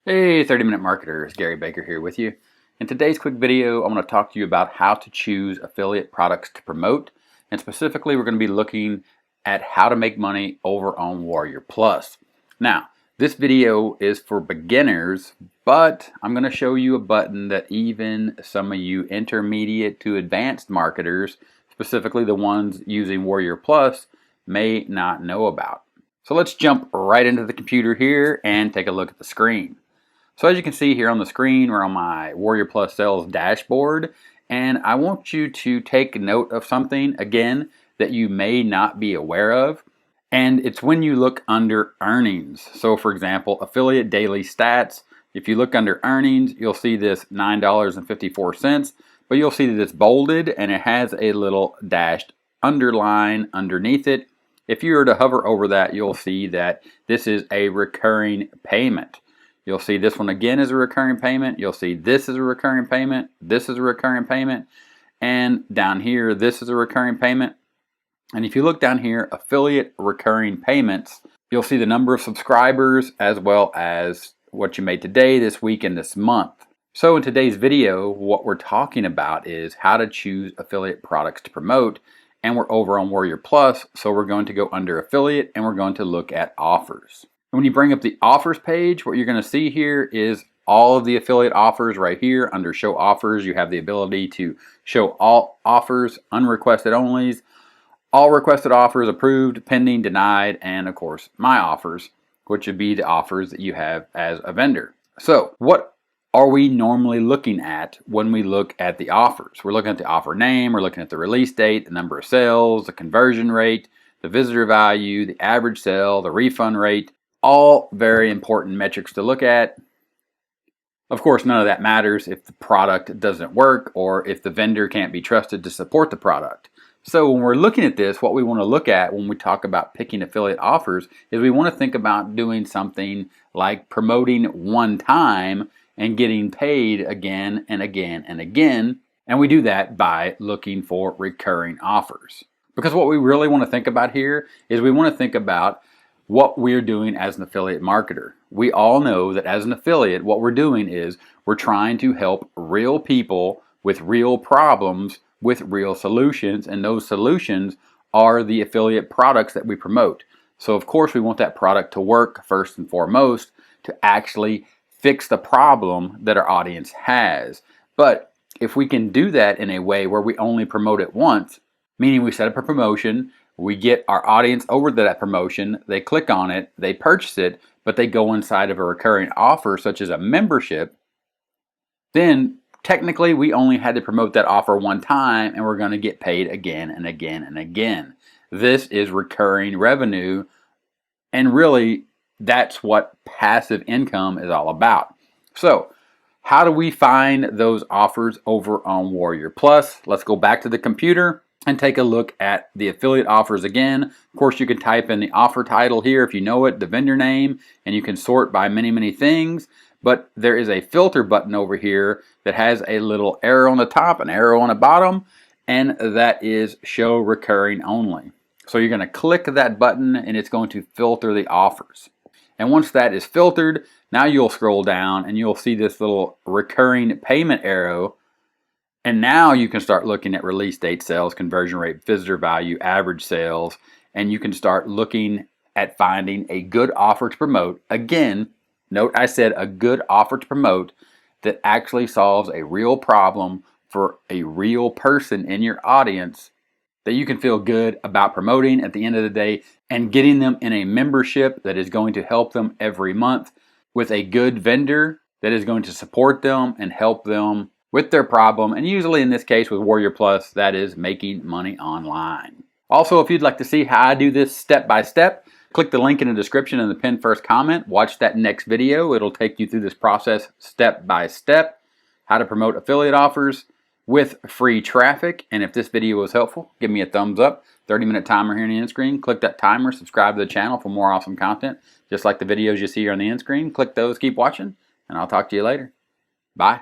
Hey, 30-Minute Marketers, Gary Baker here with you. In today's quick video, I'm going to talk to you about how to choose affiliate products to promote. And specifically, we're going to be looking at how to make money over on WarriorPlus. Now, this video is for beginners, but I'm going to show you a button that even some of you intermediate to advanced marketers, specifically the ones using WarriorPlus, may not know about. So let's jump right into the computer here and take a look at the screen. So as you can see here on the screen, we're on my WarriorPlus sales dashboard, and I want you to take note of something, again, that you may not be aware of, and it's when you look under earnings. So for example, affiliate daily stats, if you look under earnings, you'll see this $9.54, but you'll see that it's bolded and it has a little dashed underline underneath it. If you were to hover over that, you'll see that this is a recurring payment. You'll see this one again is a recurring payment. You'll see this is a recurring payment. This is a recurring payment. And down here, this is a recurring payment. And if you look down here, affiliate recurring payments, you'll see the number of subscribers as well as what you made today, this week, and this month. So in today's video, what we're talking about is how to choose affiliate products to promote. And we're over on WarriorPlus, so we're going to go under affiliate and we're going to look at offers. When you bring up the offers page, what you're going to see here is all of the affiliate offers right here. Under show offers, you have the ability to show all offers, unrequested onlys, all requested offers, approved, pending, denied, and of course my offers, which would be the offers that you have as a vendor. So what are we normally looking at when we look at the offers? We're looking at the offer name, we're looking at the release date, the number of sales, the conversion rate, the visitor value, the average sale, the refund rate. All very important metrics to look at. Of course, none of that matters if the product doesn't work or if the vendor can't be trusted to support the product. So when we're looking at this, what we want to look at when we talk about picking affiliate offers is we want to think about doing something like promoting one time and getting paid again and again and again. And we do that by looking for recurring offers. Because what we really want to think about here is we want to think about what we're doing as an affiliate marketer. We all know that as an affiliate, what we're doing is we're trying to help real people with real problems with real solutions, and those solutions are the affiliate products that we promote. So of course we want that product to work first and foremost to actually fix the problem that our audience has. But if we can do that in a way where we only promote it once, meaning we set up a promotion, we get our audience over to that promotion, they click on it, they purchase it, but they go inside of a recurring offer such as a membership, then technically we only had to promote that offer one time and we're going to get paid again and again and again. This is recurring revenue, and really that's what passive income is all about. So how do we find those offers over on WarriorPlus? Let's go back to the computer and take a look at the affiliate offers again. Of course, you can type in the offer title here if you know it, the vendor name, and you can sort by many things. But there is a filter button over here that has a little arrow on the top, an arrow on the bottom, and that is show recurring only. So you're going to click that button and it's going to filter the offers. And once that is filtered, now you'll scroll down and you'll see this little recurring payment arrow. And now you can start looking at release date, sales, conversion rate, visitor value, average sales, and you can start looking at finding a good offer to promote. Again, note I said a good offer to promote that actually solves a real problem for a real person in your audience that you can feel good about promoting at the end of the day and getting them in a membership that is going to help them every month with a good vendor that is going to support them and help them with their problem, and usually in this case with WarriorPlus, that is making money online. Also, if you'd like to see how I do this step by step, click the link in the description in the pinned first comment. Watch that next video. It'll take you through this process step by step, how to promote affiliate offers with free traffic. And if this video was helpful, give me a thumbs up. 30-minute timer here on the end screen. Click that timer, subscribe to the channel for more awesome content. Just like the videos you see here on the end screen. Click those, keep watching, and I'll talk to you later. Bye.